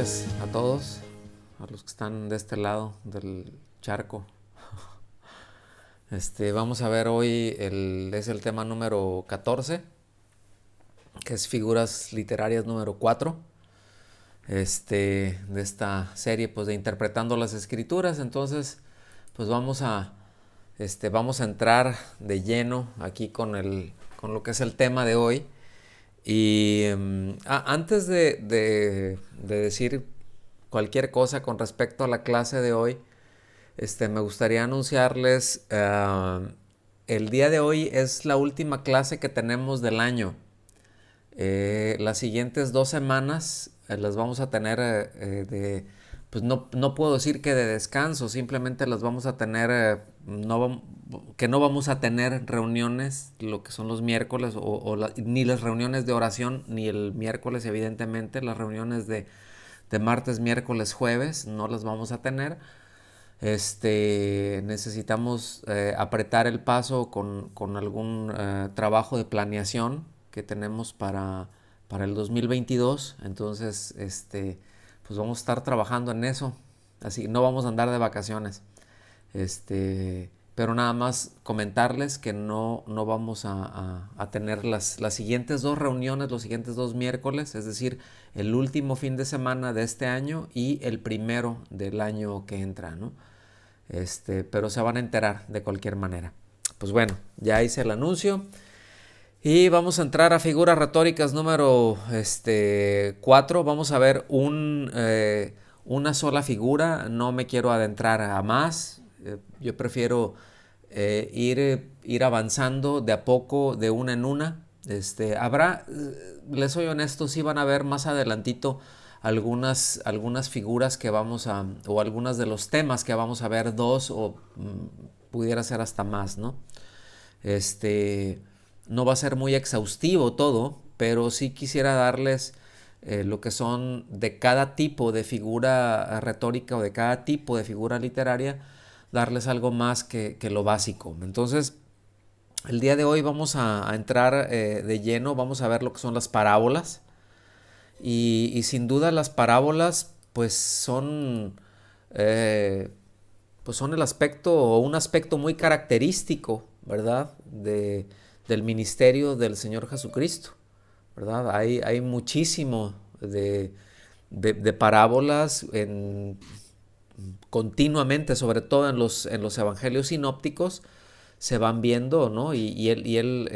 noches a todos, a los que están de este lado del charco. Vamos a ver hoy es el tema número 14, que es figuras literarias número 4 de esta serie, pues, de Interpretando las Escrituras. Entonces, pues vamos a entrar de lleno aquí con lo que es el tema de hoy. Y antes de decir cualquier cosa con respecto a la clase de hoy, me gustaría anunciarles, el día de hoy es la última clase que tenemos del año. Las siguientes 2 semanas las vamos a tener pues no puedo decir que de descanso, simplemente las vamos a tener, que no vamos a tener reuniones, lo que son los miércoles, ni las reuniones de oración, ni el miércoles, evidentemente, las reuniones de martes, miércoles, jueves, no las vamos a tener. Necesitamos apretar el paso con algún trabajo de planeación que tenemos para el 2022. Entonces, pues vamos a estar trabajando en eso. Así, no vamos a andar de vacaciones. Pero nada más comentarles que no vamos a tener las siguientes 2 reuniones, los siguientes 2 miércoles, es decir, el último fin de semana de este año y el primero del año que entra, ¿no? Pero se van a enterar de cualquier manera. Pues bueno, ya hice el anuncio. Y vamos a entrar a figuras retóricas número 4. Vamos a ver una sola figura. No me quiero adentrar a más. Yo prefiero ir avanzando de a poco, de una en una. Les soy honesto, sí van a ver más adelantito algunas figuras que o algunos de los temas que vamos a ver, 2 o pudiera ser hasta más, ¿no? No va a ser muy exhaustivo todo, pero sí quisiera darles lo que son de cada tipo de figura retórica o de cada tipo de figura literaria, darles algo más que lo básico. Entonces, el día de hoy vamos a entrar de lleno, vamos a ver lo que son las parábolas. Y sin duda las parábolas pues son el aspecto o un aspecto muy característico, ¿verdad? Del ministerio del Señor Jesucristo, ¿verdad? Hay muchísimo de parábolas continuamente, sobre todo en los evangelios sinópticos, se van viendo, ¿no? Y él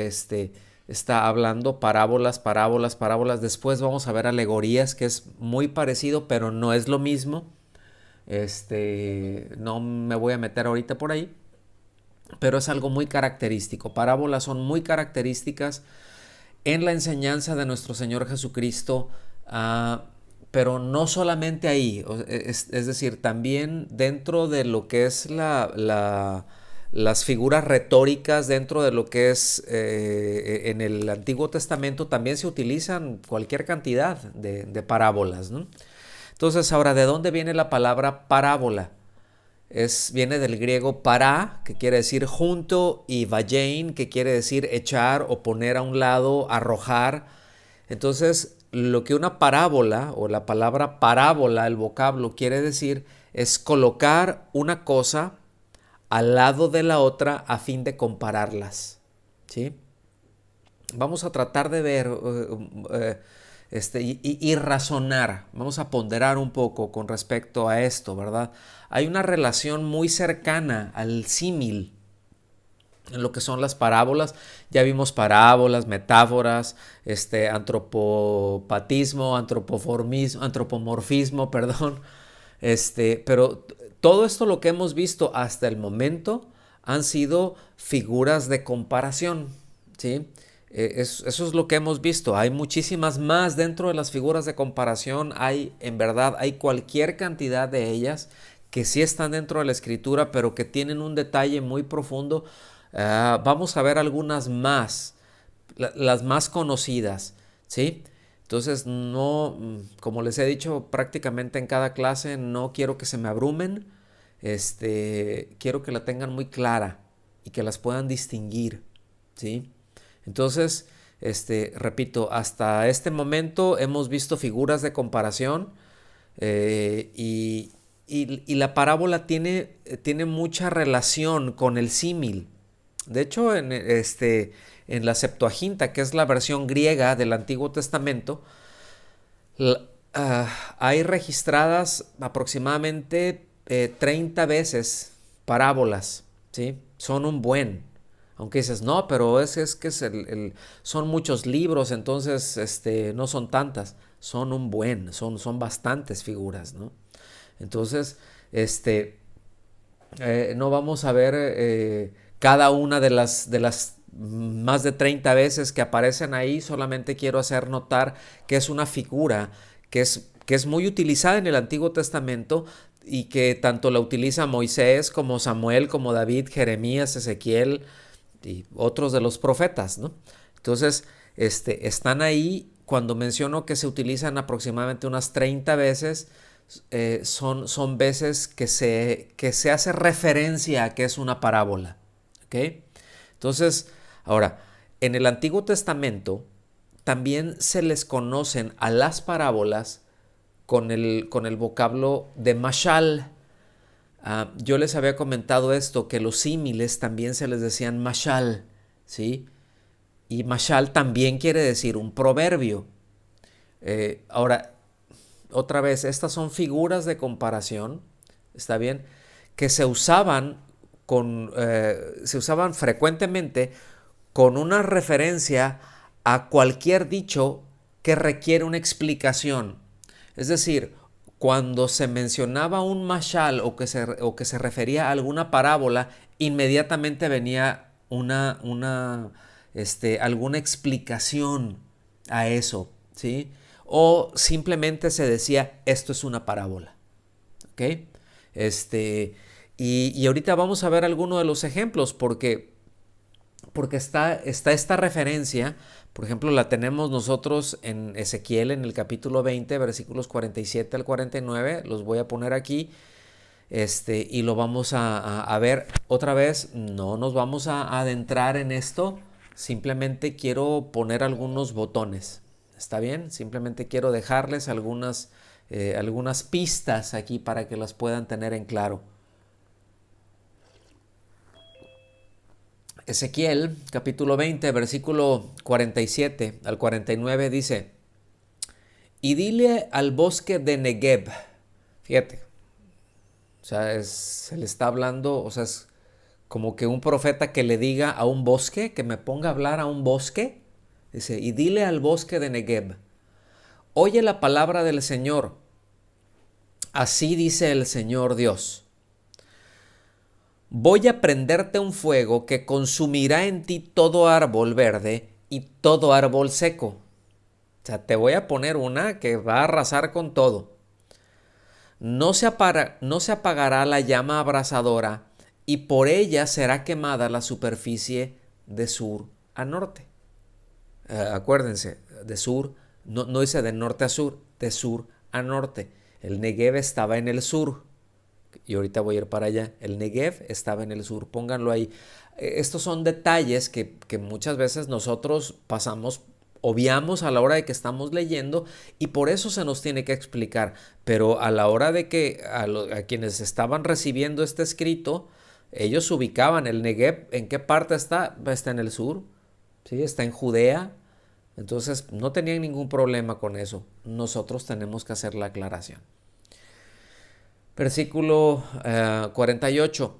está hablando parábolas, parábolas, parábolas. Después vamos a ver alegorías, que es muy parecido, pero no es lo mismo. No me voy a meter ahorita por ahí, pero es algo muy característico. Parábolas son muy características en la enseñanza de nuestro Señor Jesucristo, pero no solamente ahí, es decir, también dentro de lo que es las figuras retóricas, dentro de lo que es en el Antiguo Testamento, también se utilizan cualquier cantidad de parábolas, ¿no? Entonces, ahora, ¿de dónde viene la palabra parábola? Viene del griego para, que quiere decir junto, y vayein, que quiere decir echar o poner a un lado, arrojar. Entonces, lo que una parábola o la palabra parábola, el vocablo, quiere decir es colocar una cosa al lado de la otra a fin de compararlas, ¿sí? Vamos a tratar de ver y razonar, vamos a ponderar un poco con respecto a esto, ¿verdad? Hay una relación muy cercana al símil en lo que son las parábolas. Ya vimos parábolas, metáforas, antropopatismo, antropomorfismo, perdón. Pero todo esto, lo que hemos visto hasta el momento, han sido figuras de comparación, ¿sí? Eso es lo que hemos visto. Hay muchísimas más dentro de las figuras de comparación. En verdad, hay cualquier cantidad de ellas que sí están dentro de la escritura, pero que tienen un detalle muy profundo. Vamos a ver algunas más, las más conocidas, ¿sí? Entonces, no, como les he dicho prácticamente en cada clase, no quiero que se me abrumen. Quiero que la tengan muy clara y que las puedan distinguir, ¿sí? Entonces, repito, hasta este momento hemos visto figuras de comparación Y la parábola tiene mucha relación con el símil. De hecho, en la Septuaginta, que es la versión griega del Antiguo Testamento, hay registradas aproximadamente 30 veces parábolas, ¿sí? Son un buen. Aunque dices, no, pero es que son muchos libros, entonces no son tantas. Son un buen, son bastantes figuras, ¿no? Entonces, no vamos a ver cada una de las más de 30 veces que aparecen ahí. Solamente quiero hacer notar que es una figura que es muy utilizada en el Antiguo Testamento y que tanto la utiliza Moisés como Samuel, como David, Jeremías, Ezequiel y otros de los profetas, ¿no? Entonces, están ahí. Cuando menciono que se utilizan aproximadamente unas 30 veces, son veces que se hace referencia a que es una parábola. ¿Ok? Entonces, ahora, en el Antiguo Testamento también se les conocen a las parábolas con el vocablo de mashal. Yo les había comentado esto, que los símiles también se les decían mashal, ¿sí? Y mashal también quiere decir un proverbio. Ahora, otra vez, estas son figuras de comparación, ¿está bien? Que se usaban frecuentemente con una referencia a cualquier dicho que requiere una explicación. Es decir, cuando se mencionaba un mashal o que se refería a alguna parábola, inmediatamente venía alguna explicación a eso, ¿sí? O simplemente se decía, esto es una parábola, ¿ok? Y ahorita vamos a ver algunos de los ejemplos porque está esta referencia. Por ejemplo, la tenemos nosotros en Ezequiel, en el capítulo 20, versículos 47 al 49. Los voy a poner aquí y lo vamos a ver otra vez. No nos vamos a adentrar en esto. Simplemente quiero poner algunos botones. ¿Está bien? Simplemente quiero dejarles algunas pistas aquí para que las puedan tener en claro. Ezequiel, capítulo 20, versículo 47 al 49 dice, y dile al bosque de Negev, fíjate, o sea, se le está hablando, o sea, es como que un profeta que le diga a un bosque, que me ponga a hablar a un bosque, dice, y dile al bosque de Negev, oye la palabra del Señor, así dice el Señor Dios. Voy a prenderte un fuego que consumirá en ti todo árbol verde y todo árbol seco. O sea, te voy a poner una que va a arrasar con todo. No se apagará la llama abrasadora y por ella será quemada la superficie de sur a norte. Acuérdense, de sur, no dice de norte a sur, de sur a norte. El Negev estaba en el sur. Y ahorita voy a ir para allá. El Negev estaba en el sur, pónganlo ahí. Estos son detalles que muchas veces nosotros obviamos a la hora de que estamos leyendo y por eso se nos tiene que explicar. Pero a la hora de que a quienes estaban recibiendo este escrito, ellos ubicaban el Negev. ¿En qué parte está? Está en el sur, ¿sí? Está en Judea. Entonces no tenían ningún problema con eso. Nosotros tenemos que hacer la aclaración. Versículo 48.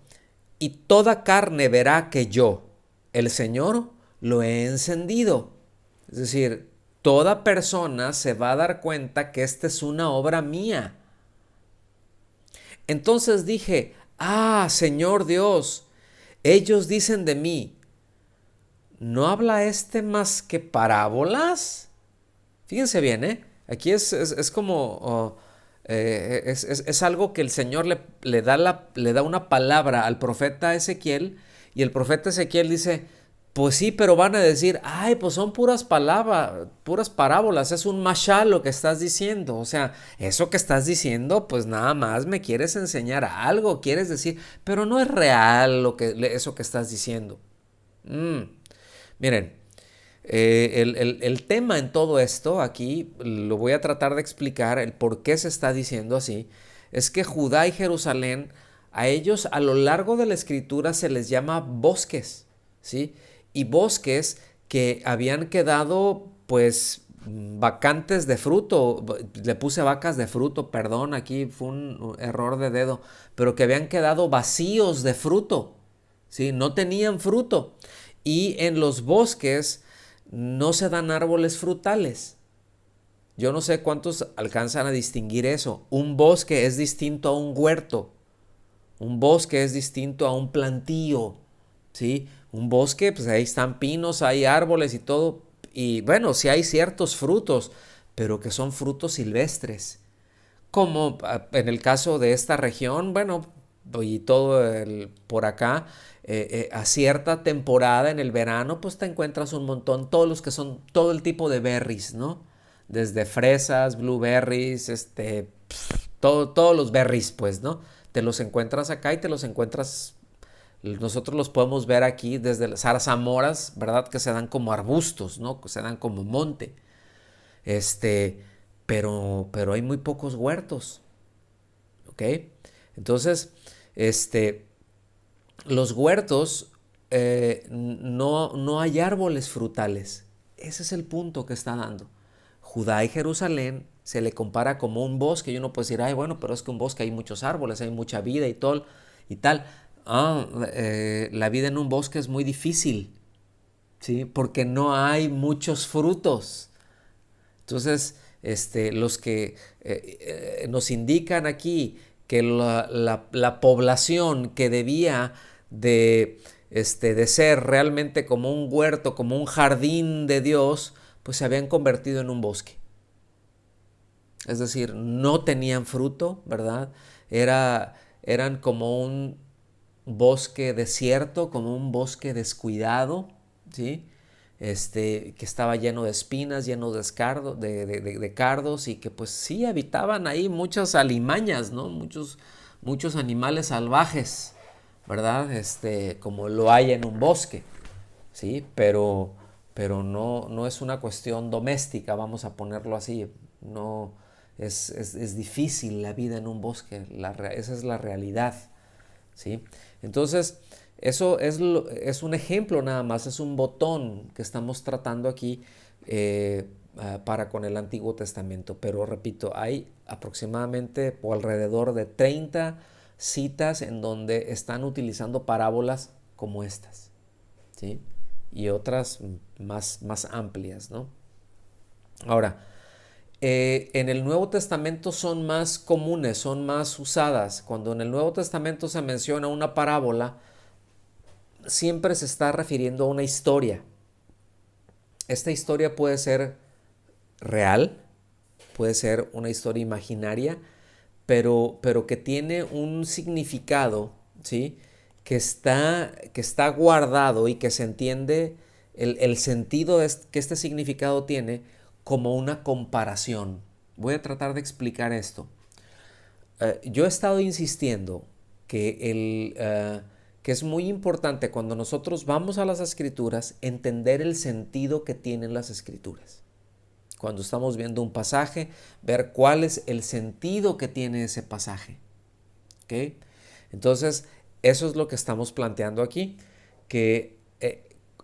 Y toda carne verá que yo, el Señor, lo he encendido. Es decir, toda persona se va a dar cuenta que esta es una obra mía. Entonces dije, Señor Dios, ellos dicen de mí, ¿no habla más que parábolas? Fíjense bien, aquí es como... es algo que el Señor le da una palabra al profeta Ezequiel y el profeta Ezequiel dice, pues sí, pero van a decir, pues son puras palabras, puras parábolas, es un mashal lo que estás diciendo, o sea, eso que estás diciendo, pues nada más me quieres enseñar algo, quieres decir, pero no es real eso que estás diciendo. Miren, el tema en todo esto, aquí lo voy a tratar de explicar el por qué se está diciendo así, es que Judá y Jerusalén, a ellos a lo largo de la escritura se les llama bosques, ¿sí? Y bosques que habían quedado pues vacantes de fruto, le puse vacas de fruto, perdón, aquí fue un error de dedo, pero que habían quedado vacíos de fruto, ¿sí? No tenían fruto. Y en los bosques no se dan árboles frutales. Yo no sé cuántos alcanzan a distinguir eso. Un bosque es distinto a un huerto. Un bosque es distinto a un plantío, ¿sí? Un bosque, pues ahí están pinos, hay árboles y todo. Y bueno, sí hay ciertos frutos, pero que son frutos silvestres. Como en el caso de esta región, bueno, y todo por acá, a cierta temporada en el verano, pues te encuentras un montón, todos los que son, todo el tipo de berries, ¿no? Desde fresas, blueberries, todos los berries, pues, ¿no? Te los encuentras acá y te los encuentras, nosotros los podemos ver aquí desde las zarzamoras, ¿verdad? Que se dan como arbustos, ¿no? Que se dan como monte. Este, pero hay muy pocos huertos, ¿ok? Entonces, este, los huertos, no hay árboles frutales. Ese es el punto que está dando. Judá y Jerusalén se le compara como un bosque y uno puede decir, ay, bueno, pero es que un bosque hay muchos árboles, hay mucha vida y todo y tal. La vida en un bosque es muy difícil, ¿sí? Porque no hay muchos frutos. Entonces, los que nos indican aquí que la población que debía de ser realmente como un huerto, como un jardín de Dios, pues se habían convertido en un bosque. Es decir, no tenían fruto, ¿verdad? Eran como un bosque desierto, como un bosque descuidado, ¿sí? Que estaba lleno de espinas, lleno de cardos y que pues sí habitaban ahí muchas alimañas, ¿no? Muchos animales salvajes, ¿verdad? Como lo hay en un bosque, ¿sí? Pero no es una cuestión doméstica, vamos a ponerlo así. No, es difícil la vida en un bosque, esa es la realidad, ¿sí? Entonces, eso es un ejemplo nada más, es un botón que estamos tratando aquí para con el Antiguo Testamento. Pero repito, hay aproximadamente o alrededor de 30 citas en donde están utilizando parábolas como estas, ¿sí? Y otras más amplias, ¿no? Ahora, en el Nuevo Testamento son más comunes, son más usadas. Cuando en el Nuevo Testamento se menciona una parábola, siempre se está refiriendo a una historia. Esta historia puede ser real, puede ser una historia imaginaria, pero que tiene un significado, ¿sí? Que está guardado y que se entiende el sentido que este significado tiene como una comparación. Voy a tratar de explicar esto. Yo he estado insistiendo que es muy importante cuando nosotros vamos a las escrituras entender el sentido que tienen las escrituras. Cuando estamos viendo un pasaje, ver cuál es el sentido que tiene ese pasaje. ¿Ok? Entonces, eso es lo que estamos planteando aquí, que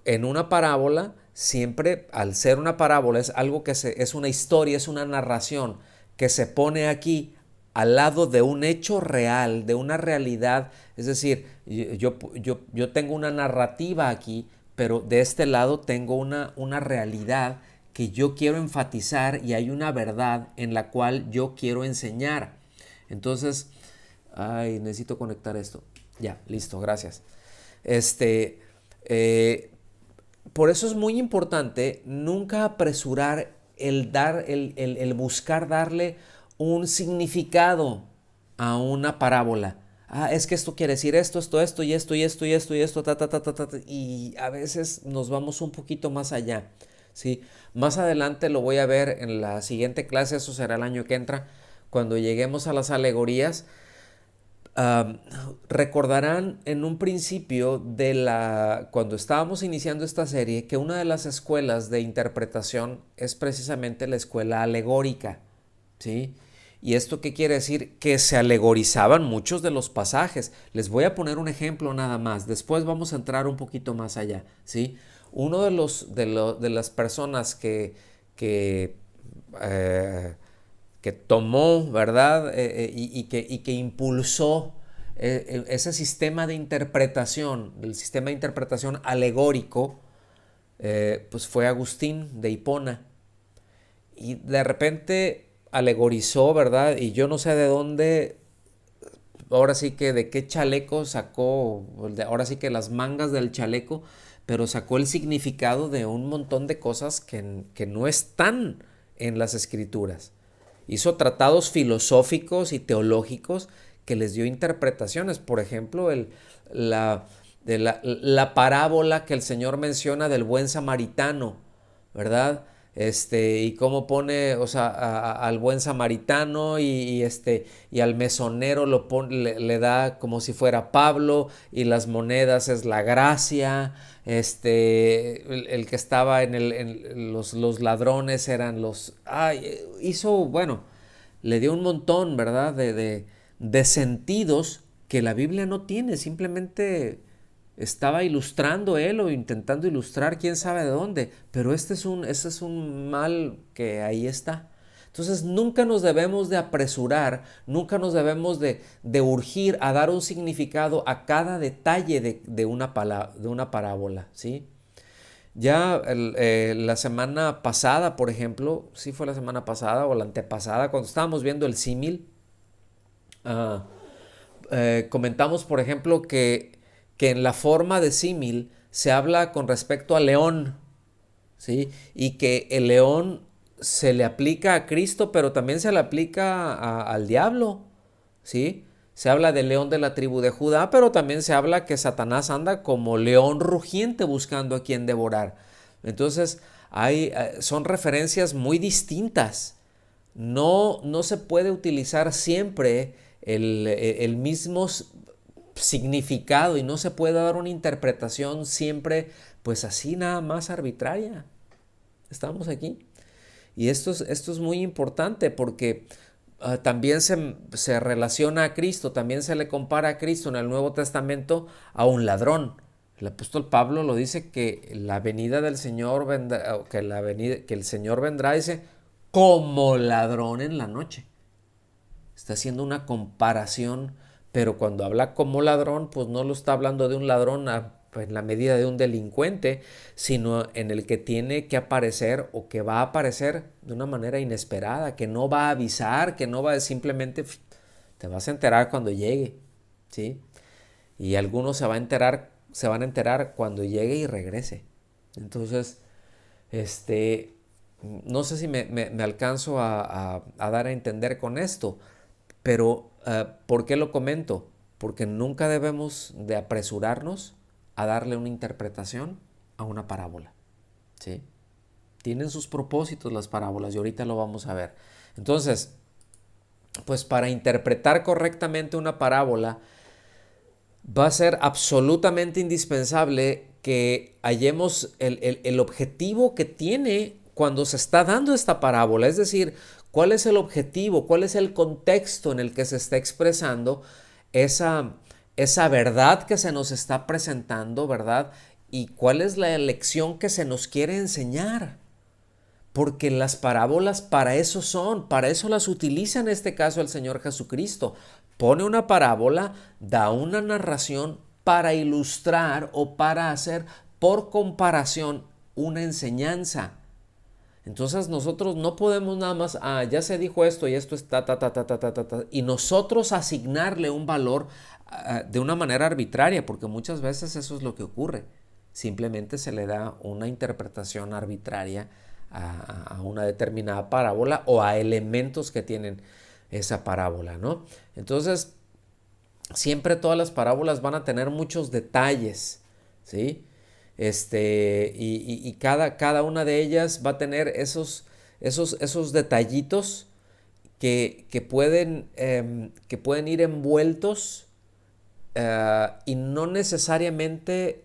en una parábola, siempre al ser una parábola es algo que es una historia, es una narración que se pone aquí al lado de un hecho real, de una realidad. Es decir, yo tengo una narrativa aquí, pero de este lado tengo una realidad que yo quiero enfatizar y hay una verdad en la cual yo quiero enseñar. Entonces, necesito conectar esto. Ya, listo, gracias. Por eso es muy importante nunca apresurar el buscar darle un significado a una parábola. Es que esto quiere decir esto, y esto, y esto, y esto, y esto, y a veces nos vamos un poquito más allá, ¿sí? Más adelante lo voy a ver en la siguiente clase, eso será el año que entra, cuando lleguemos a las alegorías. Um, Recordarán en un principio cuando estábamos iniciando esta serie, que una de las escuelas de interpretación es precisamente la escuela alegórica, ¿sí? ¿Y esto qué quiere decir? Que se alegorizaban muchos de los pasajes. Les voy a poner un ejemplo nada más. Después vamos a entrar un poquito más allá, ¿sí? Uno de las personas que que tomó, ¿verdad? Y que impulsó ese sistema de interpretación, el sistema de interpretación alegórico, pues fue Agustín de Hipona. Y de repente alegorizó, ¿verdad? Y yo no sé de dónde, ahora sí que de qué chaleco sacó, ahora sí que las mangas del chaleco, pero sacó el significado de un montón de cosas que no están en las escrituras. Hizo tratados filosóficos y teológicos que les dio interpretaciones. Por ejemplo, la parábola que el Señor menciona del buen samaritano, ¿verdad? Y cómo pone, o sea, al buen samaritano y al mesonero le da como si fuera Pablo, y las monedas es la gracia. El que estaba los ladrones eran los... Hizo, bueno, le dio un montón, ¿verdad? De sentidos que la Biblia no tiene. Simplemente estaba ilustrando él, o intentando ilustrar quién sabe de dónde. Pero este es un mal que ahí está. Entonces nunca nos debemos de apresurar, nunca nos debemos de urgir a dar un significado a cada detalle de una parábola, ¿sí? Ya la semana pasada, por ejemplo, sí fue la semana pasada o la antepasada, cuando estábamos viendo el símil, ah, comentamos, por ejemplo, que en la forma de símil se habla con respecto al león, ¿sí? Y que el león se le aplica a Cristo, pero también se le aplica al diablo, ¿sí? Se habla del león de la tribu de Judá, pero también se habla que Satanás anda como león rugiente buscando a quien devorar. Entonces, son referencias muy distintas. No se puede utilizar siempre el mismo significado, y no se puede dar una interpretación siempre, pues así nada más arbitraria. Estamos aquí. Y esto es muy importante porque también se relaciona a Cristo, también se le compara a Cristo en el Nuevo Testamento a un ladrón. El apóstol Pablo lo dice, que la venida del Señor vendrá, que el Señor vendrá, dice, como ladrón en la noche. Está haciendo una comparación, pero cuando habla como ladrón, pues no lo está hablando de un ladrón en la medida de un delincuente, sino en el que tiene que aparecer, o que va a aparecer de una manera inesperada, que no va a avisar, que no va a simplemente, te vas a enterar cuando llegue, ¿sí? Y algunos se van a enterar cuando llegue y regrese. Entonces, no sé si me alcanzo a dar a entender con esto, pero ¿por qué lo comento? Porque nunca debemos de apresurarnos a darle una interpretación a una parábola, ¿sí? Tienen sus propósitos las parábolas, y ahorita lo vamos a ver. Entonces, pues para interpretar correctamente una parábola va a ser absolutamente indispensable que hallemos el objetivo que tiene cuando se está dando esta parábola. Es decir, cuál es el objetivo, cuál es el contexto en el que se está expresando esa verdad que se nos está presentando, ¿verdad? Y cuál es la lección que se nos quiere enseñar. Porque las parábolas para eso son, para eso las utiliza en este caso el Señor Jesucristo. Pone una parábola, da una narración para ilustrar, o para hacer por comparación una enseñanza. Entonces nosotros no podemos nada más, ya se dijo esto y esto está, y nosotros asignarle un valor de una manera arbitraria, porque muchas veces eso es lo que ocurre. Simplemente se le da una interpretación arbitraria a una determinada parábola, o a elementos que tienen esa parábola, ¿no? Entonces, siempre todas las parábolas van a tener muchos detalles, ¿sí? Y cada una de ellas va a tener esos detallitos que pueden ir envueltos y no necesariamente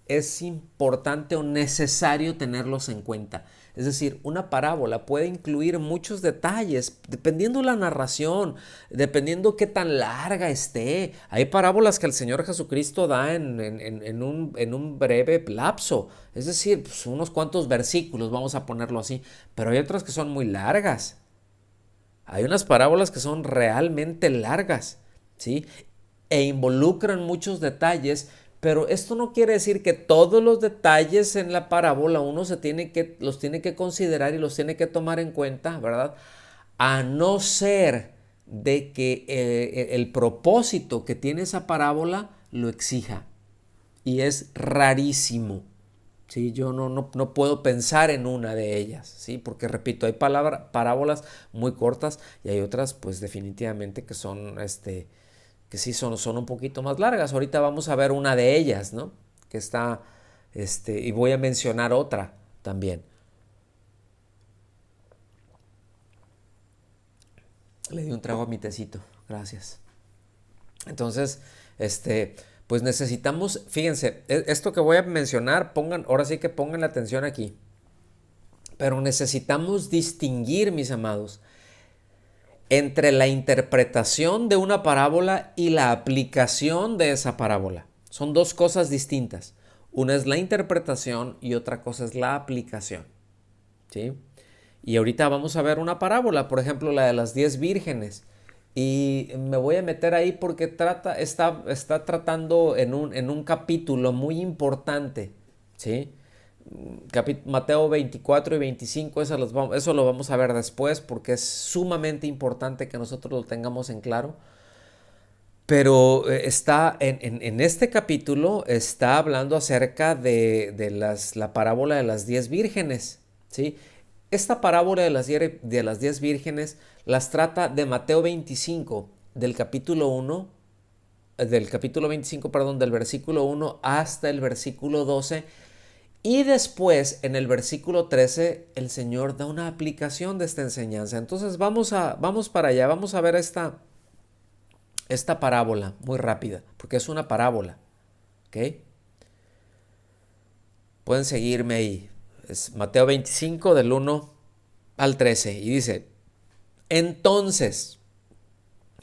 es importante o necesario tenerlos en cuenta. Es decir, una parábola puede incluir muchos detalles, dependiendo la narración, dependiendo qué tan larga esté. Hay parábolas que el Señor Jesucristo da en un breve lapso, es decir, pues unos cuantos versículos, vamos a ponerlo así, pero hay otras que son muy largas. Hay unas parábolas que son realmente largas, ¿sí? E involucran muchos detalles, pero esto no quiere decir que todos los detalles en la parábola uno los tiene que considerar y los tiene que tomar en cuenta, ¿verdad? A no ser de que el propósito que tiene esa parábola lo exija. Y es rarísimo. ¿Sí? Yo no puedo pensar en una de ellas, ¿sí? Porque repito, hay parábolas muy cortas y hay otras pues definitivamente que son, que sí son un poquito más largas. Ahorita vamos a ver una de ellas, ¿no? Que está, y voy a mencionar otra también. Le di un trago a mi tecito, gracias. Entonces, pues necesitamos, fíjense, esto que voy a mencionar, ahora sí que pongan la atención aquí. Pero necesitamos distinguir, mis amados, entre la interpretación de una parábola y la aplicación de esa parábola. Son dos cosas distintas. Una es la interpretación y otra cosa es la aplicación. ¿Sí? Y ahorita vamos a ver una parábola, por ejemplo, la de las 10 vírgenes. Y me voy a meter ahí porque está tratando en un capítulo muy importante. ¿Sí? Mateo 24 y 25, eso lo vamos a ver después porque es sumamente importante que nosotros lo tengamos en claro. Pero está en este capítulo está hablando acerca de la parábola de las 10 vírgenes. ¿Sí? Esta parábola de las 10 vírgenes las trata de Mateo 25, del capítulo 1, del capítulo 25, perdón, del versículo 1 hasta el versículo 12. Y después, en el versículo 13, el Señor da una aplicación de esta enseñanza. Entonces vamos para allá, vamos a ver esta parábola muy rápida, porque es una parábola. ¿Ok? Pueden seguirme ahí. Es Mateo 25 del 1 al 13. Y dice, entonces,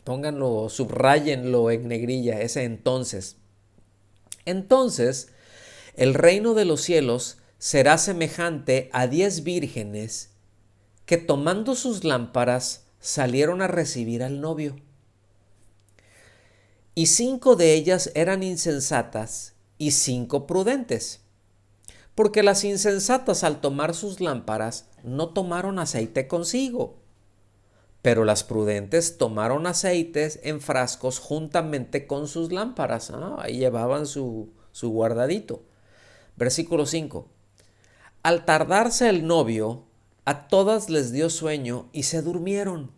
pónganlo, subrayenlo en negrilla, ese entonces. Entonces, el reino de los cielos será semejante a 10 vírgenes que tomando sus lámparas salieron a recibir al novio. Y 5 de ellas eran insensatas y 5 prudentes. Porque las insensatas al tomar sus lámparas no tomaron aceite consigo, pero las prudentes tomaron aceites en frascos juntamente con sus lámparas. Ahí llevaban su guardadito. Versículo 5. Al tardarse el novio, a todas les dio sueño y se durmieron.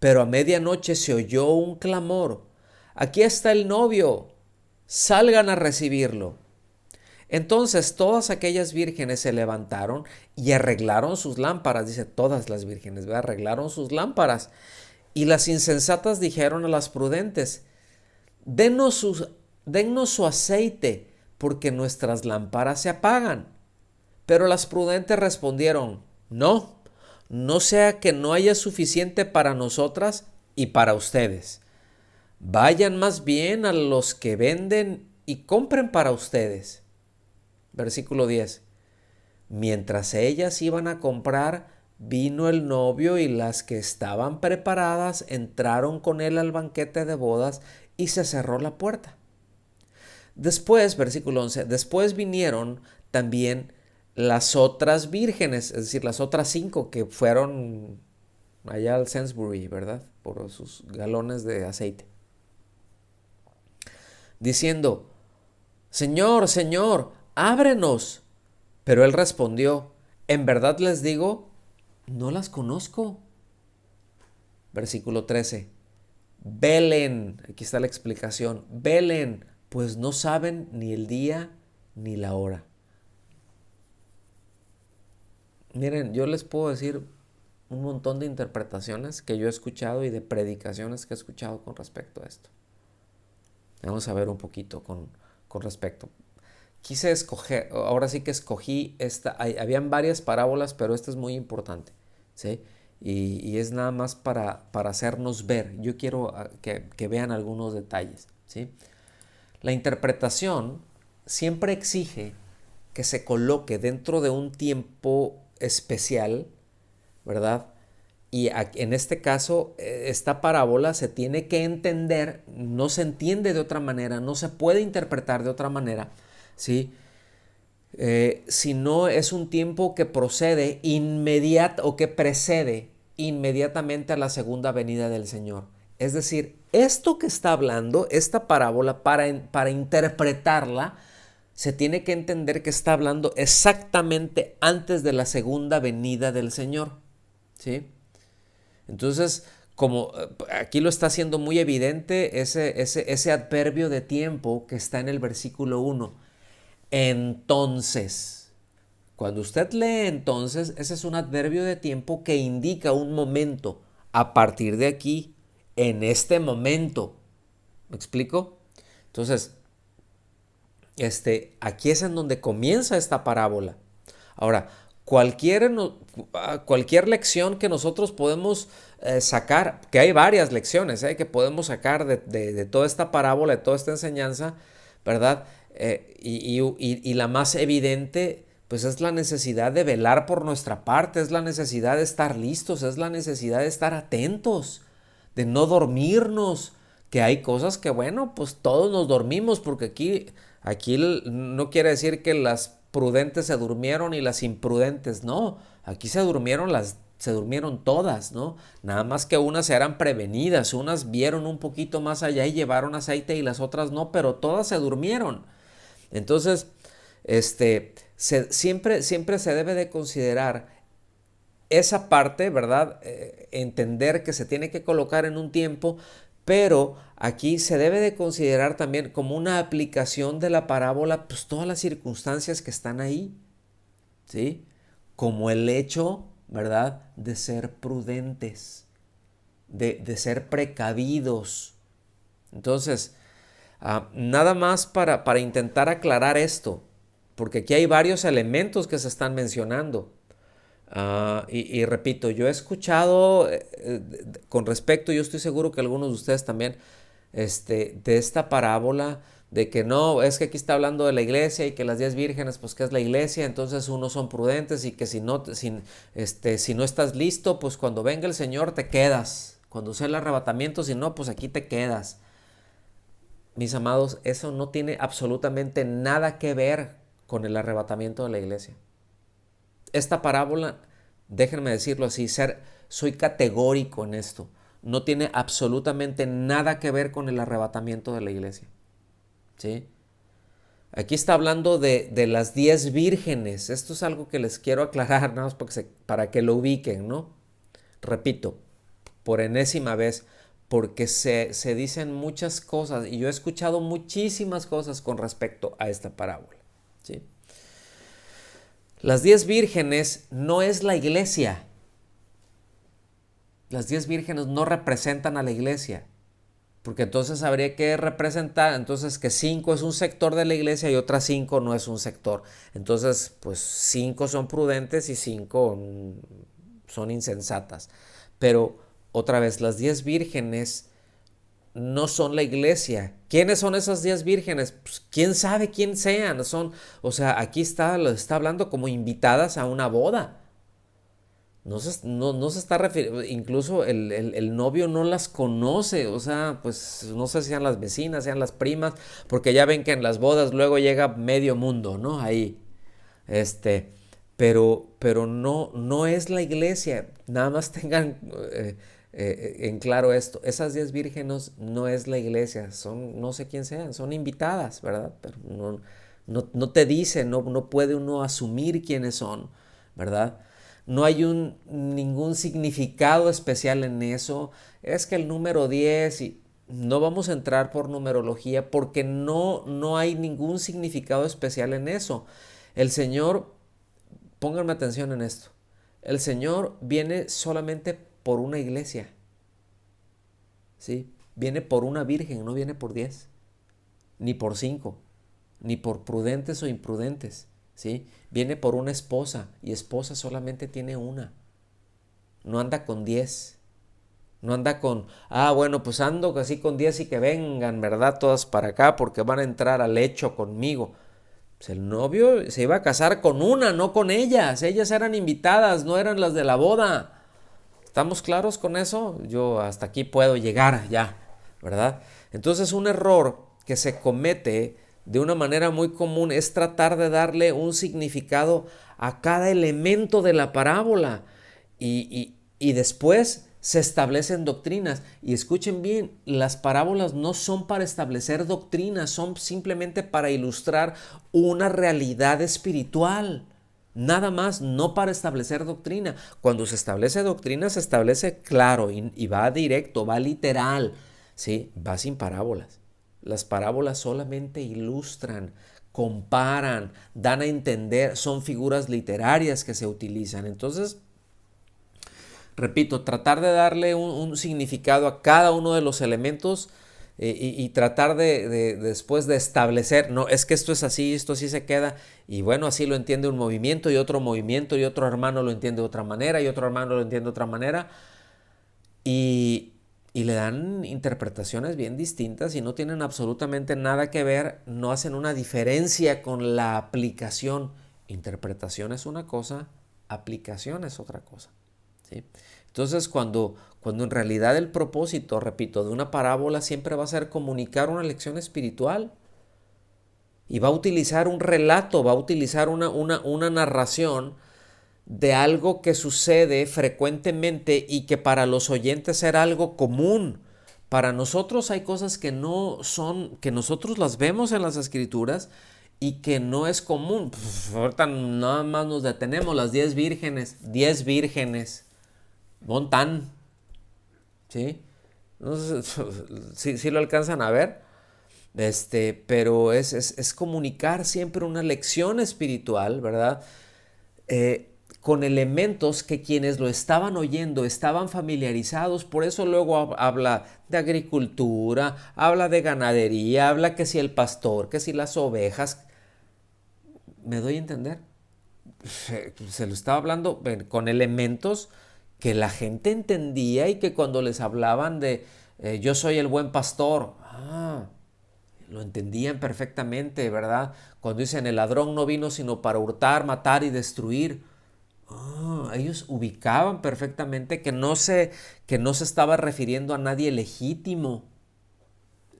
Pero a medianoche se oyó un clamor. Aquí está el novio, salgan a recibirlo. Entonces todas aquellas vírgenes se levantaron y arreglaron sus lámparas. Dice todas las vírgenes, ¿verdad? Arreglaron sus lámparas. Y las insensatas dijeron a las prudentes, dennos su aceite, porque nuestras lámparas se apagan. Pero las prudentes respondieron, no sea que no haya suficiente para nosotras y para ustedes. Vayan más bien a los que venden y compren para ustedes. Versículo 10. Mientras ellas iban a comprar, vino el novio y las que estaban preparadas entraron con él al banquete de bodas y se cerró la puerta. Después, versículo 11, después vinieron también las otras vírgenes, es decir, las otras 5 que fueron allá al Sainsbury, ¿verdad? Por sus galones de aceite. Diciendo, Señor, Señor, ábrenos. Pero él respondió, en verdad les digo, no las conozco. Versículo 13. Velen, aquí está la explicación, velen, pues no saben ni el día ni la hora. Miren, yo les puedo decir un montón de interpretaciones que yo he escuchado y de predicaciones que he escuchado con respecto a esto. Vamos a ver un poquito con respecto. Quise escoger, ahora sí que escogí esta, habían varias parábolas, pero esta es muy importante, ¿sí? Y es nada más para hacernos ver. Yo quiero que vean algunos detalles, ¿sí? La interpretación siempre exige que se coloque dentro de un tiempo especial, ¿verdad? Y en este caso, esta parábola se tiene que entender, no se entiende de otra manera, no se puede interpretar de otra manera, ¿sí? Si no es un tiempo que procede inmediato o que precede inmediatamente a la segunda venida del Señor. Es decir, esto que está hablando, esta parábola, para interpretarla, se tiene que entender que está hablando exactamente antes de la segunda venida del Señor, ¿sí? Entonces, como aquí lo está haciendo muy evidente ese adverbio de tiempo que está en el versículo 1. Entonces, cuando usted lee entonces, ese es un adverbio de tiempo que indica un momento. A partir de aquí, en este momento. ¿Me explico? Entonces, aquí es en donde comienza esta parábola. Ahora, cualquier lección que nosotros podemos sacar, que hay varias lecciones que podemos sacar de toda esta parábola, de toda esta enseñanza, ¿verdad? Y la más evidente, pues es la necesidad de velar por nuestra parte, es la necesidad de estar listos, es la necesidad de estar atentos, de no dormirnos, que hay cosas que, bueno, pues todos nos dormimos, porque aquí no quiere decir que las prudentes se durmieron y las imprudentes no, aquí se durmieron todas, ¿no? Nada más que unas eran prevenidas, unas vieron un poquito más allá y llevaron aceite y las otras no, pero todas se durmieron. Entonces, siempre se debe de considerar esa parte, ¿verdad? Entender que se tiene que colocar en un tiempo, pero aquí se debe de considerar también como una aplicación de la parábola, pues todas las circunstancias que están ahí, ¿sí? Como el hecho, ¿verdad? De ser prudentes, de ser precavidos. Entonces, nada más para intentar aclarar esto, porque aquí hay varios elementos que se están mencionando. Y repito, yo he escuchado con respecto, yo estoy seguro que algunos de ustedes también, de esta parábola, de que no, es que aquí está hablando de la iglesia y que las 10 vírgenes, pues que es la iglesia, entonces unos son prudentes y que si no estás listo, pues cuando venga el Señor te quedas, cuando sea el arrebatamiento, si no, pues aquí te quedas. Mis amados, eso no tiene absolutamente nada que ver con el arrebatamiento de la iglesia. Esta parábola, déjenme decirlo así, soy categórico en esto. No tiene absolutamente nada que ver con el arrebatamiento de la iglesia. ¿Sí? Aquí está hablando de las 10 vírgenes. Esto es algo que les quiero aclarar, nada más para que lo ubiquen, ¿no? Repito, por enésima vez, porque se dicen muchas cosas y yo he escuchado muchísimas cosas con respecto a esta parábola. ¿Sí? Las 10 vírgenes no es la iglesia. Las 10 vírgenes no representan a la iglesia. Porque entonces habría que representar, entonces que 5 es un sector de la iglesia y otras 5 no es un sector. Entonces, pues 5 son prudentes y 5 son insensatas. Pero otra vez, las 10 vírgenes no son la iglesia. ¿Quiénes son esas 10 vírgenes? Pues, quién sabe quién sean. Aquí está hablando como invitadas a una boda. No se está refiriendo, incluso el novio no las conoce, pues no sé si sean las vecinas, sean las primas, porque ya ven que en las bodas luego llega medio mundo, ¿no? Ahí, pero no es la iglesia, nada más tengan en claro esto, esas 10 vírgenes no es la iglesia, son, no sé quién sean, son invitadas, ¿verdad? Pero no te dice, no puede uno asumir quiénes son, ¿verdad? No hay ningún significado especial en eso. Es que el número 10 y no vamos a entrar por numerología porque no hay ningún significado especial en eso. El Señor, pónganme atención en esto, el Señor viene solamente por una iglesia, ¿sí? Viene por una virgen, no viene por 10. ni por 5, ni por prudentes o imprudentes, ¿sí? Viene por una esposa, y esposa solamente tiene una. No anda con 10. No anda con, bueno, pues ando así con 10 y que vengan, ¿verdad? Todas para acá porque van a entrar al lecho conmigo. Pues el novio se iba a casar con una, no con ellas. Ellas eran invitadas, no eran las de la boda. ¿Estamos claros con eso? Yo hasta aquí puedo llegar ya, ¿verdad? Entonces un error que se comete de una manera muy común es tratar de darle un significado a cada elemento de la parábola y después se establecen doctrinas. Y escuchen bien, las parábolas no son para establecer doctrinas, son simplemente para ilustrar una realidad espiritual. Nada más, no para establecer doctrina. Cuando se establece doctrina, se establece claro y va directo, va literal, ¿sí? Va sin parábolas. Las parábolas solamente ilustran, comparan, dan a entender, son figuras literarias que se utilizan. Entonces, repito, tratar de darle un significado a cada uno de los elementos y tratar de después de establecer, no, es que esto es así, esto así se queda, y bueno, así lo entiende un movimiento y otro hermano lo entiende de otra manera y otro hermano lo entiende de otra manera, y le dan interpretaciones bien distintas y no tienen absolutamente nada que ver, no hacen una diferencia con la aplicación. Interpretación es una cosa, aplicación es otra cosa, ¿sí? Entonces, cuando en realidad el propósito, repito, de una parábola siempre va a ser comunicar una lección espiritual y va a utilizar un relato, va a utilizar una narración de algo que sucede frecuentemente y que para los oyentes era algo común. Para nosotros hay cosas que no son, que nosotros las vemos en las escrituras y que no es común. Ahorita nada más nos detenemos, las 10 vírgenes, Montán, ¿sí? No sé si lo alcanzan a ver, pero es comunicar siempre una lección espiritual, ¿verdad? Con elementos que quienes lo estaban oyendo estaban familiarizados, por eso luego habla de agricultura, habla de ganadería, habla que si el pastor, que si las ovejas, ¿me doy a entender? Se lo estaba hablando con elementos que la gente entendía y que cuando les hablaban de yo soy el buen pastor, lo entendían perfectamente, ¿verdad? Cuando dicen el ladrón no vino sino para hurtar, matar y destruir, ellos ubicaban perfectamente que no se estaba refiriendo a nadie legítimo.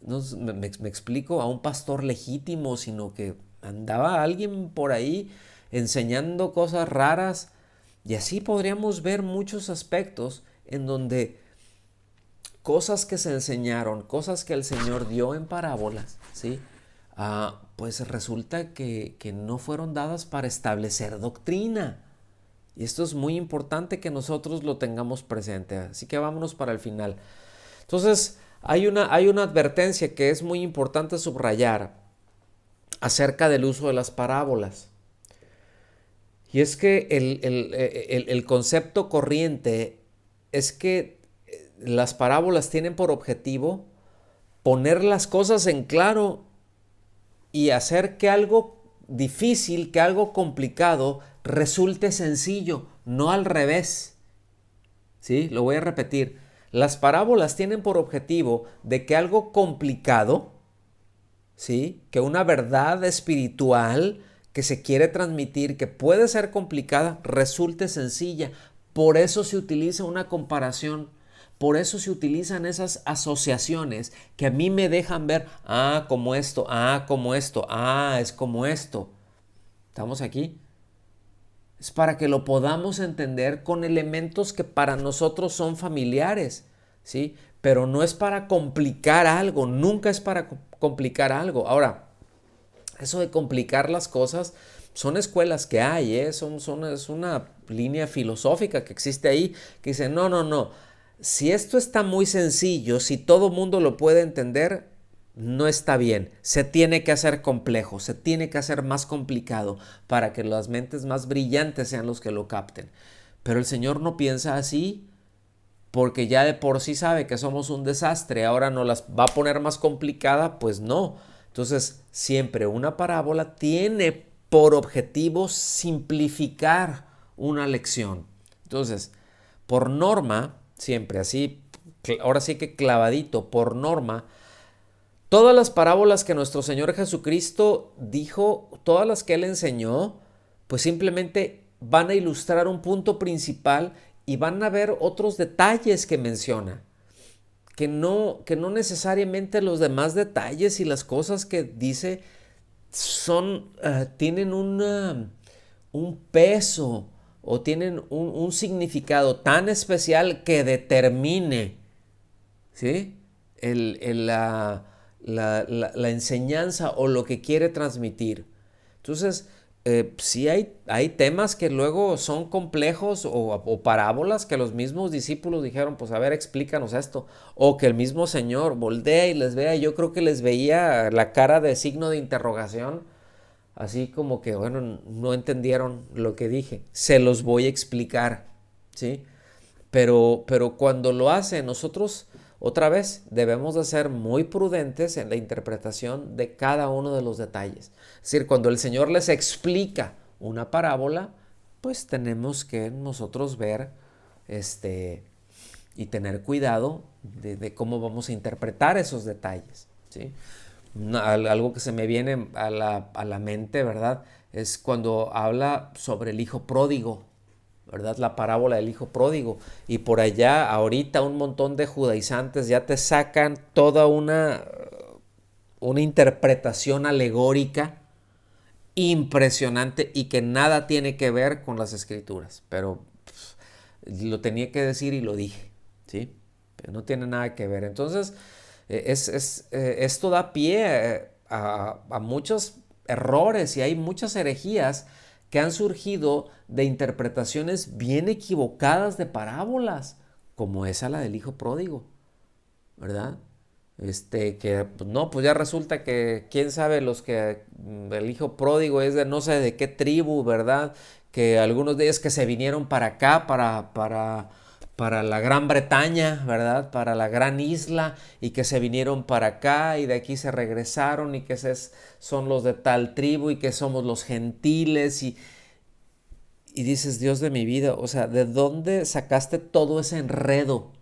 No, me explico, a un pastor legítimo, sino que andaba alguien por ahí enseñando cosas raras. Y así podríamos ver muchos aspectos en donde cosas que se enseñaron, cosas que el Señor dio en parábolas, ¿sí? Pues resulta que no fueron dadas para establecer doctrina. Y esto es muy importante que nosotros lo tengamos presente. Así que vámonos para el final. Entonces, hay una advertencia que es muy importante subrayar acerca del uso de las parábolas. Y es que el concepto corriente es que las parábolas tienen por objetivo poner las cosas en claro y hacer que algo difícil, que algo complicado resulte sencillo, no al revés. ¿Sí? Lo voy a repetir. Las parábolas tienen por objetivo de que algo complicado, ¿sí? Que una verdad espiritual que se quiere transmitir, que puede ser complicada, resulte sencilla. Por eso se utiliza una comparación, por eso se utilizan esas asociaciones que a mí me dejan ver, como esto, como esto, es como esto. ¿Estamos aquí? Es para que lo podamos entender con elementos que para nosotros son familiares, ¿sí? Pero no es para complicar algo, nunca es para complicar algo. Ahora, eso de complicar las cosas son escuelas que hay, es una línea filosófica que existe ahí que dice, no, si esto está muy sencillo, si todo mundo lo puede entender, no está bien, se tiene que hacer complejo, se tiene que hacer más complicado para que las mentes más brillantes sean los que lo capten. Pero el Señor no piensa así porque ya de por sí sabe que somos un desastre, ahora nos las va a poner más complicada, pues no. Entonces, siempre una parábola tiene por objetivo simplificar una lección. Entonces, por norma, siempre así, ahora sí que clavadito, por norma, todas las parábolas que nuestro Señor Jesucristo dijo, todas las que Él enseñó, pues simplemente van a ilustrar un punto principal y van a ver otros detalles que menciona. Que no necesariamente los demás detalles y las cosas que dice tienen un peso o tienen un significado tan especial que determine, ¿sí? La enseñanza o lo que quiere transmitir. Entonces, sí hay temas que luego son complejos o parábolas que los mismos discípulos dijeron, pues a ver, explícanos esto. O que el mismo Señor voltea y les vea. Yo creo que les veía la cara de signo de interrogación, así como que, bueno, no entendieron lo que dije. Se los voy a explicar, ¿sí? Pero cuando lo hace, nosotros otra vez debemos de ser muy prudentes en la interpretación de cada uno de los detalles. Es decir, cuando el Señor les explica una parábola, pues tenemos que nosotros ver y tener cuidado de cómo vamos a interpretar esos detalles, ¿sí? Algo que se me viene a la mente, ¿verdad? Es cuando habla sobre el hijo pródigo, ¿verdad? La parábola del hijo pródigo. Y por allá, ahorita, un montón de judaizantes ya te sacan toda una interpretación alegórica impresionante y que nada tiene que ver con las escrituras. Pero lo tenía que decir y lo dije, ¿sí? Pero no tiene nada que ver. Entonces, esto da pie a muchos errores y hay muchas herejías que han surgido de interpretaciones bien equivocadas de parábolas, como esa la del hijo pródigo, ¿verdad? Que pues, no, pues ya resulta que quién sabe el hijo pródigo es de no sé de qué tribu, ¿verdad? Que algunos de ellos que se vinieron para acá, para la Gran Bretaña, ¿verdad? Para la gran isla y que se vinieron para acá y de aquí se regresaron y que son los de tal tribu y que somos los gentiles y dices, Dios de mi vida, o sea, ¿de dónde sacaste todo ese enredo?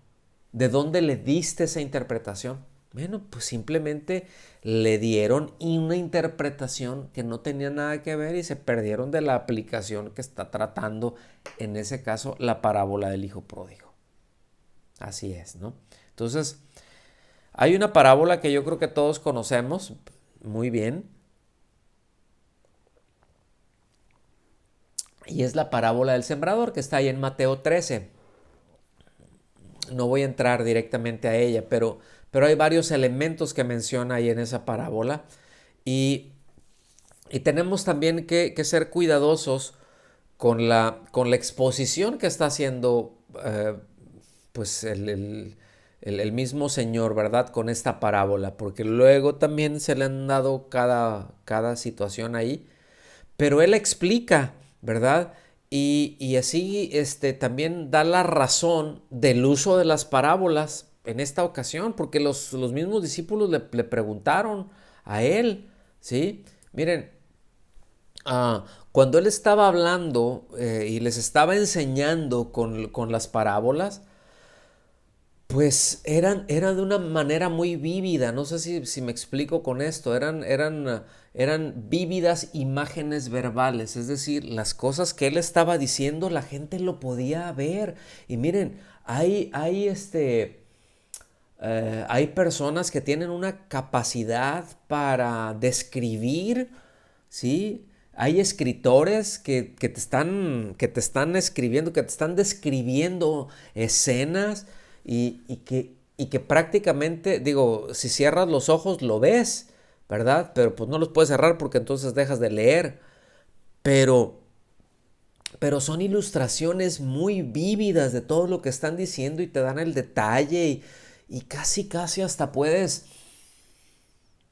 ¿De dónde le diste esa interpretación? Bueno, pues simplemente le dieron una interpretación que no tenía nada que ver y se perdieron de la aplicación que está tratando, en ese caso, la parábola del hijo pródigo. Así es, ¿no? Entonces, hay una parábola que yo creo que todos conocemos muy bien, y es la parábola del sembrador que está ahí en Mateo 13. No voy a entrar directamente a ella, pero hay varios elementos que menciona ahí en esa parábola y tenemos también que ser cuidadosos con la exposición que está haciendo pues el mismo Señor, ¿verdad? Con esta parábola, porque luego también se le han dado cada situación ahí, pero Él explica, ¿verdad? Y así también da la razón del uso de las parábolas en esta ocasión, porque los mismos discípulos le preguntaron a Él, ¿sí? Miren, cuando Él estaba hablando y les estaba enseñando con las parábolas, pues eran de una manera muy vívida, no sé si me explico con esto, eran vívidas imágenes verbales, es decir, las cosas que él estaba diciendo la gente lo podía ver. Y miren, hay personas que tienen una capacidad para describir, ¿sí? Hay escritores que te están escribiendo, que te están describiendo escenas y que prácticamente, digo, si cierras los ojos lo ves, ¿verdad? Pero pues no los puedes cerrar porque entonces dejas de leer. Pero, pero son ilustraciones muy vívidas de todo lo que están diciendo y te dan el detalle y casi hasta puedes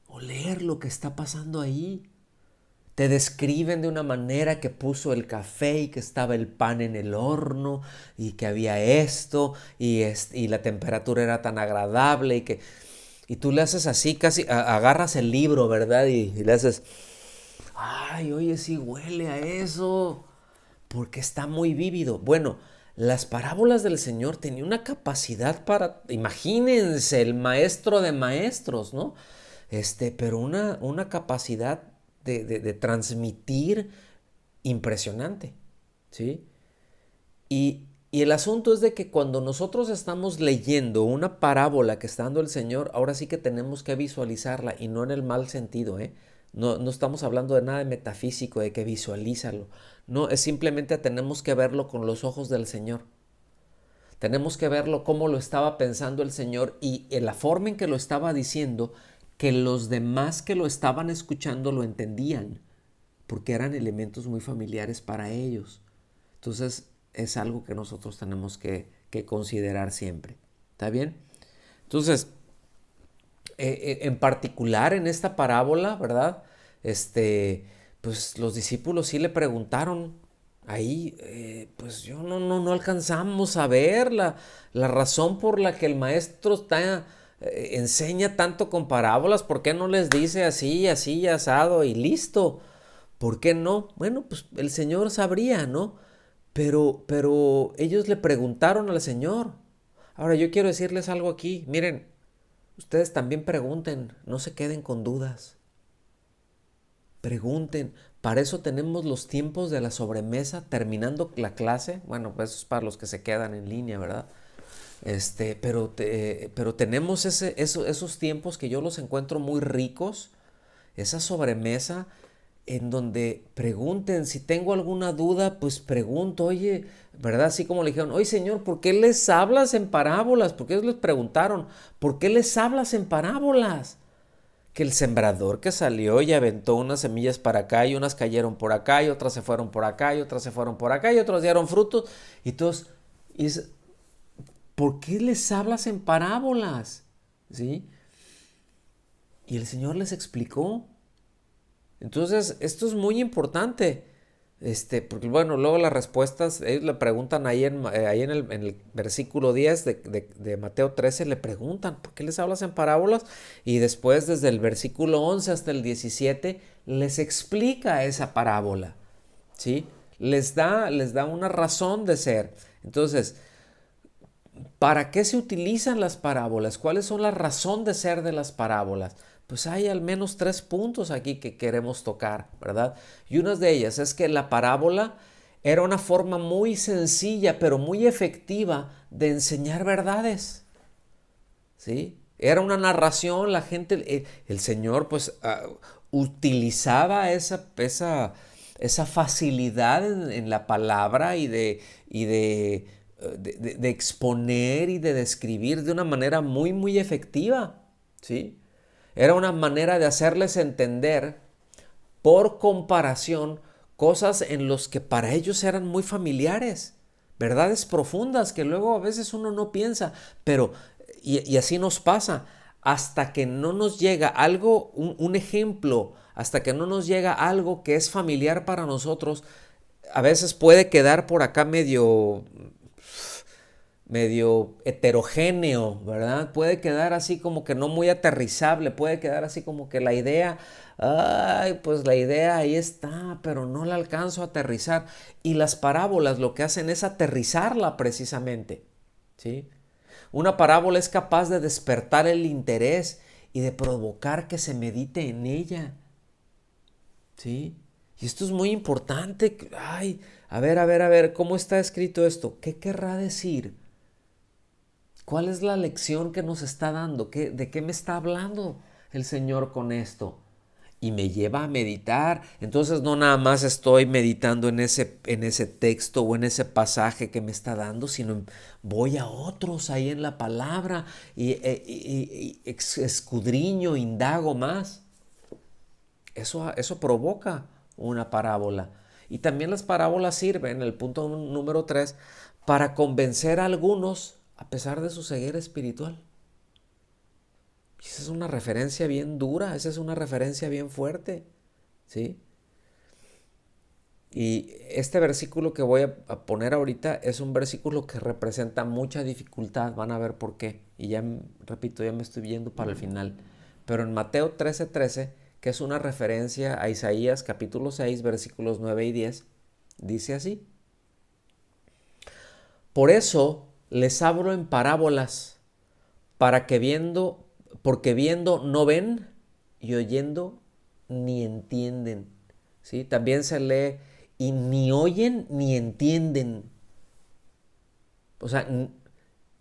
oler lo que está pasando ahí. Te describen de una manera que puso el café y que estaba el pan en el horno y que había esto y la temperatura era tan agradable y y tú le haces así, casi agarras el libro, ¿verdad? Y le haces, ay, oye, sí huele a eso, porque está muy vívido. Bueno, las parábolas del Señor tenían una capacidad para, imagínense, el maestro de maestros, ¿no? Pero una capacidad de transmitir impresionante, ¿sí? Y el asunto es de que cuando nosotros estamos leyendo una parábola que está dando el Señor, ahora sí que tenemos que visualizarla y no en el mal sentido, ¿eh? No estamos hablando de nada de metafísico, de que visualízalo. No, es simplemente tenemos que verlo con los ojos del Señor. Tenemos que verlo cómo lo estaba pensando el Señor y en la forma en que lo estaba diciendo, que los demás que lo estaban escuchando lo entendían, porque eran elementos muy familiares para ellos. Entonces es algo que nosotros tenemos que considerar siempre. ¿Está bien? Entonces, en particular en esta parábola, ¿verdad? Pues los discípulos sí le preguntaron ahí, pues yo no alcanzamos a ver la razón por la que el maestro enseña tanto con parábolas. ¿Por qué no les dice así, así, asado y listo? ¿Por qué no? Bueno, pues el Señor sabría, ¿no? Pero ellos le preguntaron al Señor. Ahora yo quiero decirles algo aquí. Miren, ustedes también pregunten, no se queden con dudas. Pregunten. Para eso tenemos los tiempos de la sobremesa terminando la clase. Bueno, pues eso es para los que se quedan en línea, ¿verdad? Pero tenemos esos tiempos que yo los encuentro muy ricos, esa sobremesa en donde pregunten, si tengo alguna duda, pues pregunto, oye, ¿verdad? Así como le dijeron, oye Señor, ¿por qué les hablas en parábolas? Porque ellos les preguntaron, ¿por qué les hablas en parábolas? Que el sembrador que salió y aventó unas semillas para acá y unas cayeron por acá y otras se fueron por acá y otras se fueron por acá y otros dieron frutos y todos, ¿por qué les hablas en parábolas? ¿Sí? Y el Señor les explicó. Entonces, esto es muy importante. Porque bueno, luego las respuestas, ellos le preguntan ahí en el versículo 10 de Mateo 13, le preguntan, ¿por qué les hablas en parábolas? Y después, desde el versículo 11 hasta el 17, les explica esa parábola, ¿sí? Les da una razón de ser. Entonces, ¿para qué se utilizan las parábolas? ¿Cuáles son la razón de ser de las parábolas? Pues hay al menos 3 puntos aquí que queremos tocar, ¿verdad? Y una de ellas es que la parábola era una forma muy sencilla, pero muy efectiva de enseñar verdades, ¿sí? Era una narración, la gente, el Señor pues utilizaba esa facilidad en la palabra y de exponer y de describir de una manera muy, muy efectiva, ¿sí? Era una manera de hacerles entender, por comparación, cosas en los que para ellos eran muy familiares, verdades profundas que luego a veces uno no piensa, pero y así nos pasa, hasta que no nos llega algo, un ejemplo, hasta que no nos llega algo que es familiar para nosotros, a veces puede quedar por acá medio heterogéneo, ¿verdad? Puede quedar así como que no muy aterrizable, puede quedar así como que la idea, ay, pues la idea ahí está, pero no la alcanzo a aterrizar. Y las parábolas lo que hacen es aterrizarla precisamente, ¿sí? Una parábola es capaz de despertar el interés y de provocar que se medite en ella, ¿sí? Y esto es muy importante. Ay, a ver, ¿cómo está escrito esto? ¿Qué querrá decir? ¿Cuál es la lección que nos está dando? ¿De qué me está hablando el Señor con esto? Y me lleva a meditar. Entonces no nada más estoy meditando en ese texto o en ese pasaje que me está dando, sino voy a otros ahí en la palabra y escudriño, indago más. Eso provoca una parábola. Y también las parábolas sirven, el punto número 3, para convencer a algunos a pesar de su ceguera espiritual. Y esa es una referencia bien dura, esa es una referencia bien fuerte, ¿sí? Y este versículo que voy a poner ahorita es un versículo que representa mucha dificultad. Van a ver por qué. Y ya, repito, ya me estoy yendo para el final. Pero en Mateo 13:13, que es una referencia a Isaías capítulo 6, versículos 9 y 10, dice así: Por eso les hablo en parábolas, para que viendo, porque viendo no ven y oyendo ni entienden. ¿Sí? También se lee y ni oyen ni entienden. O sea,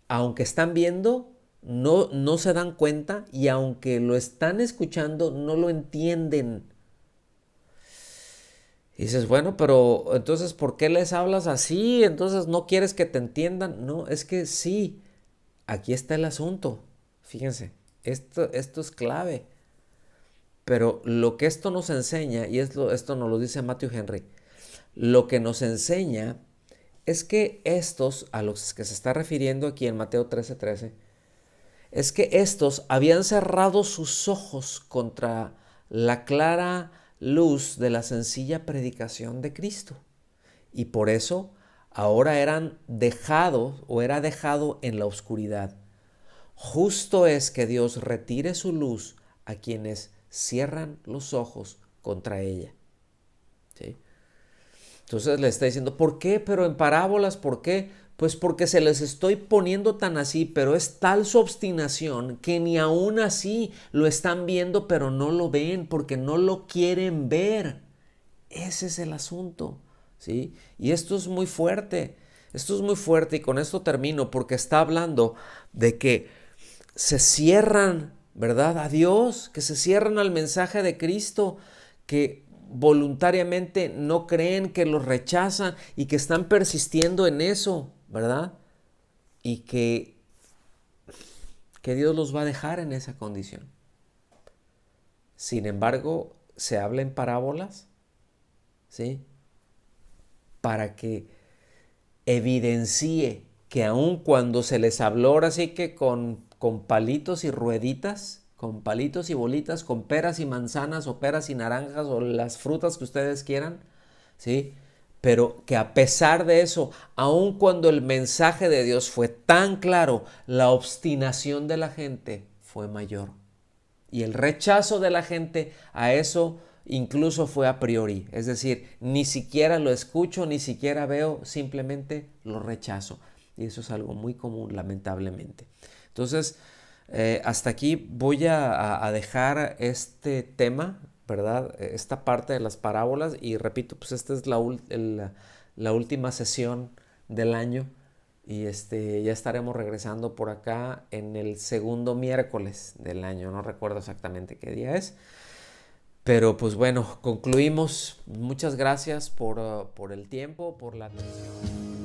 aunque están viendo, no se dan cuenta, y aunque lo están escuchando, no lo entienden. Y dices, bueno, pero entonces, ¿por qué les hablas así? Entonces, ¿no quieres que te entiendan? No, es que sí, aquí está el asunto. Fíjense, esto es clave. Pero lo que esto nos enseña, y esto nos lo dice Matthew Henry, lo que nos enseña es que estos, a los que se está refiriendo aquí en Mateo 13:13, es que estos habían cerrado sus ojos contra la clara luz de la sencilla predicación de Cristo. Y por eso ahora eran dejados o era dejado en la oscuridad. Justo es que Dios retire su luz a quienes cierran los ojos contra ella. ¿Sí? Entonces le está diciendo, ¿por qué? Pero en parábolas, ¿por qué? Pues porque se les estoy poniendo tan así, pero es tal su obstinación que ni aún así lo están viendo, pero no lo ven porque no lo quieren ver. Ese es el asunto, ¿sí? Y esto es muy fuerte. Esto es muy fuerte, y con esto termino, porque está hablando de que se cierran, ¿verdad? A Dios, que se cierran al mensaje de Cristo, que voluntariamente no creen, que los rechazan y que están persistiendo en eso, ¿verdad? Y que Dios los va a dejar en esa condición. Sin embargo, se habla en parábolas, ¿sí? Para que evidencie que aun cuando se les habló ahora sí que con palitos y rueditas, con palitos y bolitas, con peras y manzanas o peras y naranjas o las frutas que ustedes quieran, ¿sí? Pero que a pesar de eso, aun cuando el mensaje de Dios fue tan claro, la obstinación de la gente fue mayor. Y el rechazo de la gente a eso incluso fue a priori. Es decir, ni siquiera lo escucho, ni siquiera veo, simplemente lo rechazo. Y eso es algo muy común, lamentablemente. Entonces, hasta aquí voy a dejar este tema, ¿verdad? Esta parte de las parábolas. Y repito, pues esta es la última sesión del año. Y ya estaremos regresando por acá en el segundo miércoles del año. No recuerdo exactamente qué día es. Pero pues bueno, concluimos. Muchas gracias por el tiempo, por la atención.